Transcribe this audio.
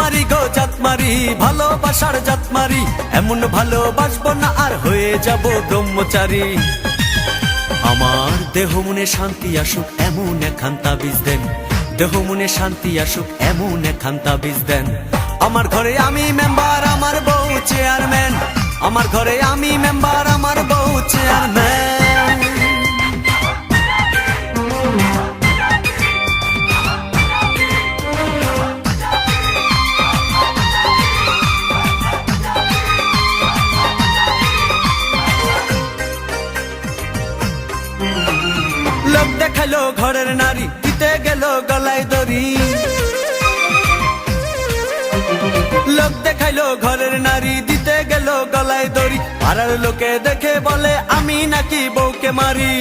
মারি গো জাত মারি, ভালোবাসার জাত মারি, এমন ভালোবাসবো না আর হয়ে যাব ব্রহ্মচারী। আমার দেহ মনে শান্তি আসুক এমন একখান তাবিজ দেন, দেহ মনে শান্তি আসুক এমন একখান তাবিজ দেন। আমার ঘরে আমি মেম্বার, আমার বউ চেয়ারম্যান, আমার ঘরে আমি মেম্বার, আমার বউ চেয়ারম্যান। লোক দেখালো ঘরের নারী, দিতে গেল গলায় দড়ি। লোক দেখাইলো ঘরের নারী, দিতে গেল গলায় দড়ি। পাড়ার লোকে দেখে বলে আমি নাকি বউকে মারি।